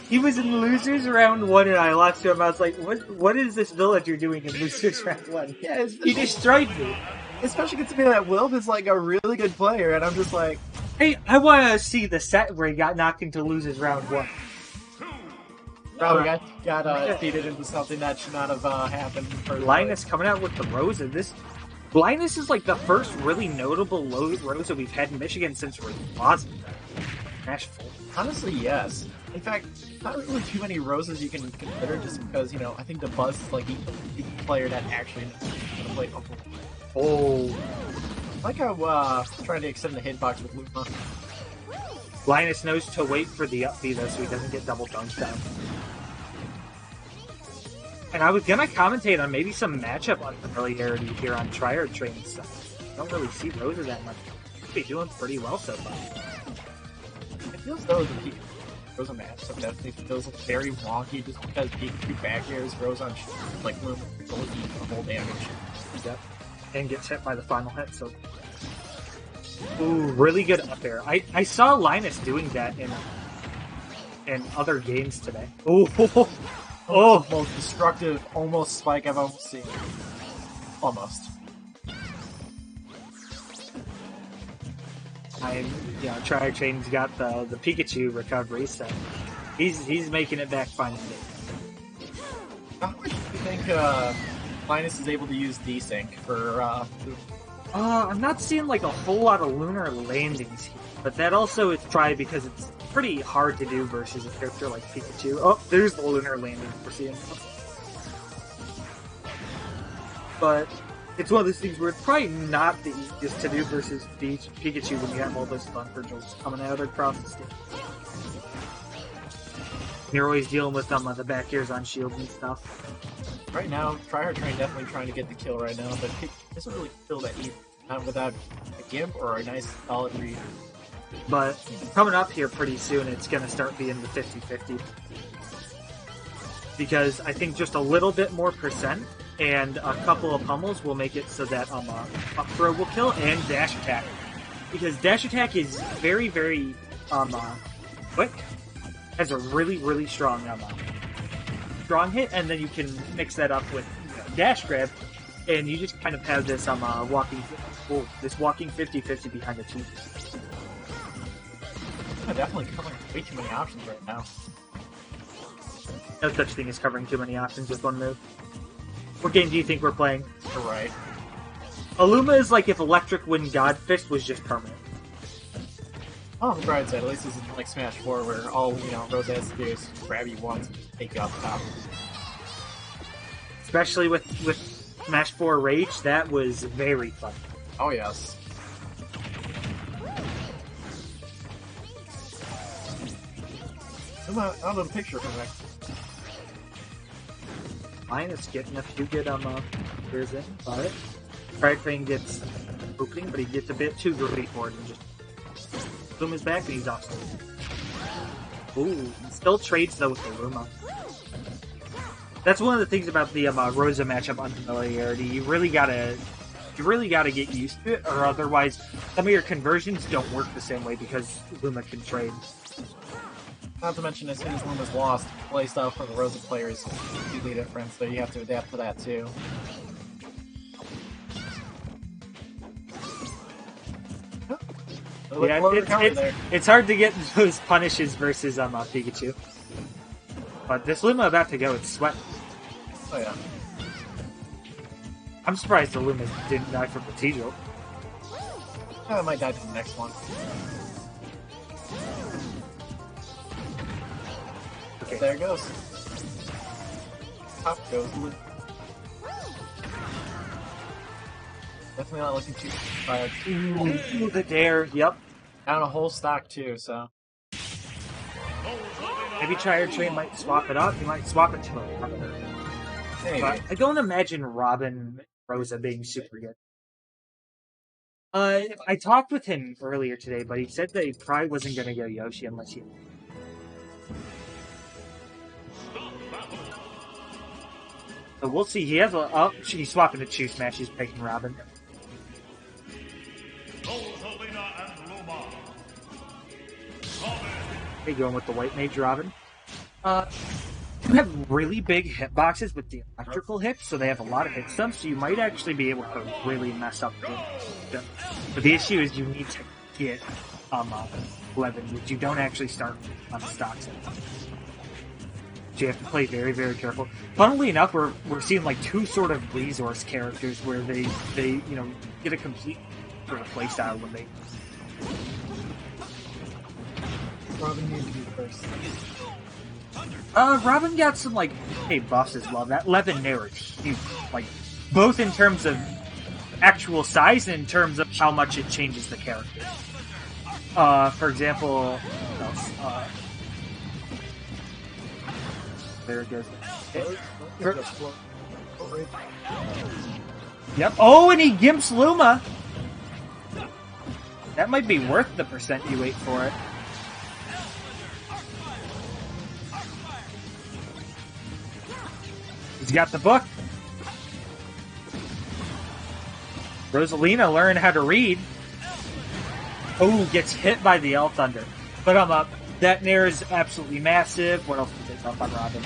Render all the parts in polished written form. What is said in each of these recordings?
He was in losers round 1 and I lost to him. I was like, what is this villager doing in losers round 1? Yeah, He destroyed me. especially considering that Wilf is like a really good player, and I'm just like, Hey, I want to see the set where he got knocked into losers round 1. probably got feeded into something that should not have happened. Linus coming out with the Rosa. Linus is like the first really notable Rosa we've had in Michigan since Rosalina. Nashville. Honestly, yes. In fact, not really too many Roses you can consider, just because, you know, I think the Buzz is like the player that actually knows how to play Uncle. Oh. I like how trying to extend the hitbox with Luma. Linus knows to wait for the up B though, so he doesn't get double dunked down. And I was gonna commentate on maybe some matchup unfamiliarity here on Trier Train stuff. I don't really see Rosa that much. He's been doing pretty well so far. It feels though the Rosa matchup definitely feels very wonky just because Pikachu back airs Rose on like Luma will eat the whole damage. Yep. And gets hit by the final hit, so. Ooh, really good up air. I saw Linus doing that in other games today. Ooh. Oh, most destructive almost spike I've ever seen. Almost. Trier Train's got the Pikachu recovery, so he's making it back finally. How much do you think Linus is able to use desync for I'm not seeing like a whole lot of lunar landings here, but that also is probably because it's pretty hard to do versus a character like Pikachu. Oh, there's the lunar landing we're seeing. But it's one of those things where it's probably not the easiest to do versus Pikachu when you have all those Thunderbolts coming out across the stage. You're always dealing with the back airs on shields and stuff. Right now, Trier Train definitely trying to get the kill right now, but this doesn't really kill that either. Not without a gimp or a nice solid read. But coming up here pretty soon, it's going to start being the 50-50. Because I think just a little bit more percent and a couple of pummels will make it so that up throw will kill and dash attack. Because dash attack is very, very quick. Has a really, really strong strong hit, and then you can mix that up with dash grab, and you just kind of have this walking 50-50 behind the team. Yeah, definitely covering way too many options right now. No such thing as covering too many options with one move. What game do you think we're playing? You're right. Luma is like if Electric Wind God Fist was just permanent. Oh, the bright side, at least this isn't like Smash 4 where all, Rose has to do is grab you once and take you off the top. Especially with Smash 4 Rage, that was very fun. Oh, yes. I'll have a picture from next. Linus getting a few good players in, but Trier Train gets opening, but he gets a bit too greedy for it and just boom his back and he's off. Ooh, still trades though with the Luma. That's one of the things about the Rosa matchup unfamiliarity. You really gotta get used to it, or otherwise some of your conversions don't work the same way because Luma can trade. Not to mention, as soon as Luma's lost, playstyle for the Rosa player is completely different, so you have to adapt to that too. Yeah, it's hard to get those punishes versus Pikachu. But this Luma about to go, it's sweat. Oh yeah. I'm surprised the Luma didn't die from the T-Drill. I might die to the next one. Okay. There it goes. Top goes Luma. Definitely not looking too bad. Ooh, the dare, yep. Down a whole stock too, so. Maybe Trier Train might swap it up. He might swap it to a Robin. But I don't imagine Robin Rosa being super good. I talked with him earlier today, but he said that he probably wasn't going to go Yoshi unless he... So we'll see. He has a... Oh, he's swapping to Chew Smash. He's picking Robin. Rosalina and Luma. Okay, going with the white mage Robin. You have really big hitboxes with the electrical hits, so they have a lot of hit stumps, so you might actually be able to really mess up them. But the issue is you need to get 11, which you don't actually start on the stocks. So you have to play very, very careful. Funnily enough, we're seeing like two sort of resource characters where they get a complete sort of playstyle when they. Robin needs to be first. Robin got some like buffs as well. That 11 there is huge, like both in terms of actual size and in terms of how much it changes the character. For example, there it goes. Yep. Oh, and he gimps Luma. That might be worth the percent you wait for it. He's got the book. Rosalina learned how to read. Oh, gets hit by the L Thunder. But that Nair is absolutely massive. What else did they buff on Robin?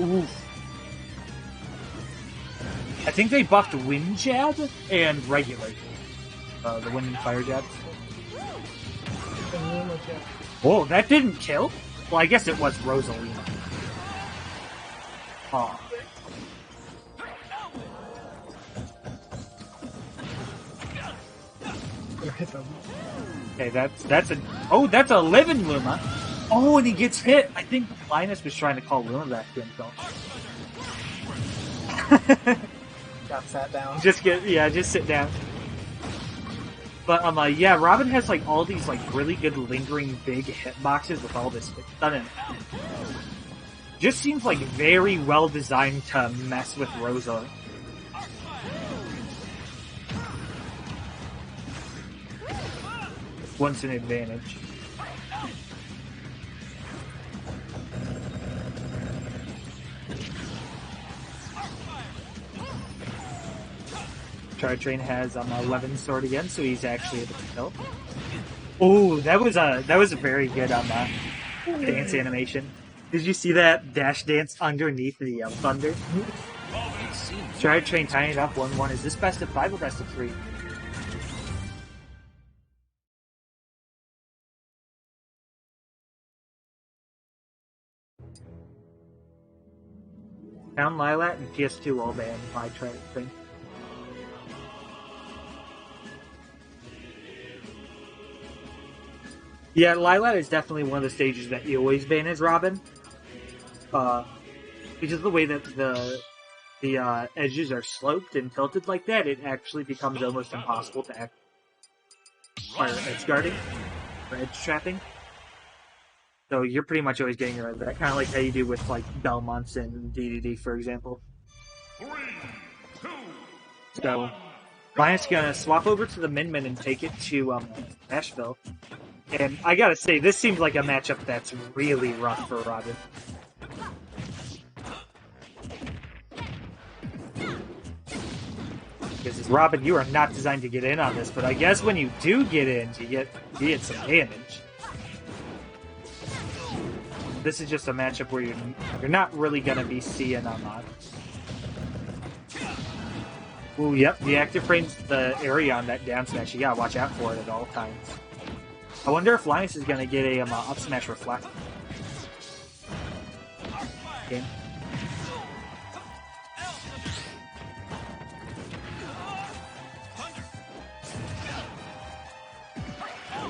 Oof. I think they buffed Wind Jab and regular. The Wind and Fire Jabs. Whoa, that didn't kill? Well, I guess it was Rosalina. Oh. Okay, that's a living Luma. Oh, and he gets hit. I think Linus was trying to call Luma back to himself. Got sat down. Just sit down. But yeah, Robin has like all these like really good lingering big hitboxes with all this done in it. Just seems like very well designed to mess with Rosa. Once an advantage. Train has 11 sword again, so he's actually able to kill. Oh, that was a very good dance animation. Did you see that dash dance underneath the thunder? Train tying it up 1-1. Is this best of 5 or best of 3? Town Lilac and PS2 all banned by Train. Yeah, Lilac is definitely one of the stages that you always ban as Robin. Because of the way that the edges are sloped and tilted like that, it actually becomes almost impossible to fire edge guarding or edge trapping. So you're pretty much always getting rid of that, kind of like how you do with like Belmonts and DDD, for example. 3, 2, so Linus gonna swap over to the Min Min and take it to Nashville. And I gotta say, this seems like a matchup that's really rough for Robin. Because Robin, you are not designed to get in on this, but I guess when you do get in, you get some damage. This is just a matchup where you're not really gonna be seeing Ooh, yep, the active frame's the area on that down smash. You gotta watch out for it at all times. I wonder if Linus is going to get a up smash reflect. Okay.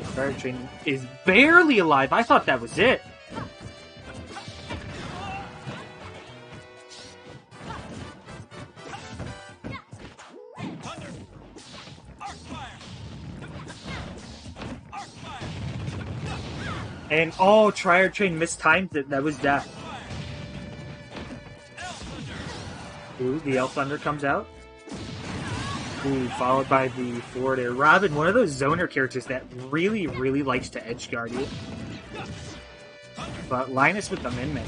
Fire Train is barely alive. I thought that was it. And Trier Train mistimed it. That was death. Ooh, the Elf Thunder comes out. Ooh, followed by the forward air. Robin, one of those zoner characters that really, really likes to edge guard you. But Linus with the Min Min.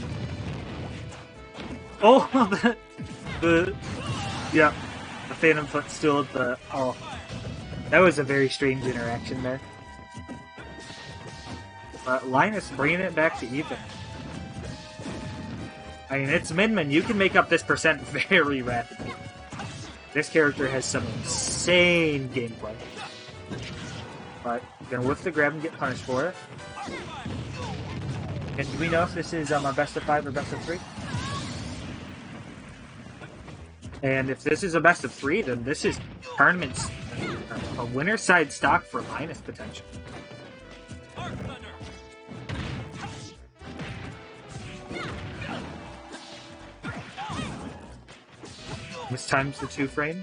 Oh, the Phantom Footstool at the. Oh, that was a very strange interaction there. But Linus bringing it back to even. I mean, it's Min. You can make up this percent very rapidly. This character has some insane gameplay. But gonna whiff the grab and get punished for it. And do we know if this is a best of 5 or best of 3? And if this is a best of 3, then this is tournament's a winner side stock for Linus potential. This time's the 2 frame.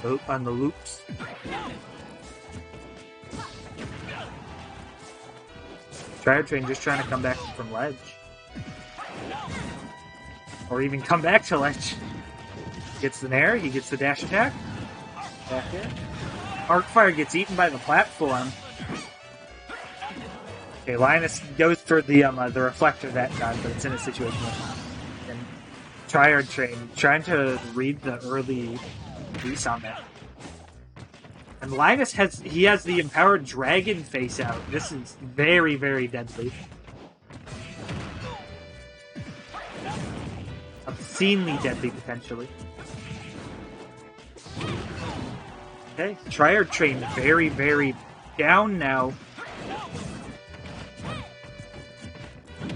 Loop on the loops. Train just trying to come back from ledge. Or even come back to ledge. Gets the nair, he gets the dash attack. Back in. Arcfire gets eaten by the platform. Okay, Linus goes for the reflector that time, but it's in a situation where and Triad Train trying to read the early piece on that. And Linus has the empowered dragon face out. This is very, very deadly. Obscenely deadly potentially. Okay, Triad Train very, very down now.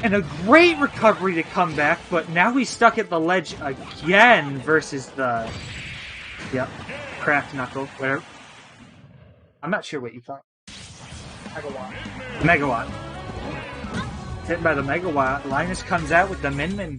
And a great recovery to come back, but now he's stuck at the ledge again versus the... Yep, cracked knuckle, whatever. I'm not sure what you thought. Megawatt. Hit by the Megawatt. Linus comes out with the Min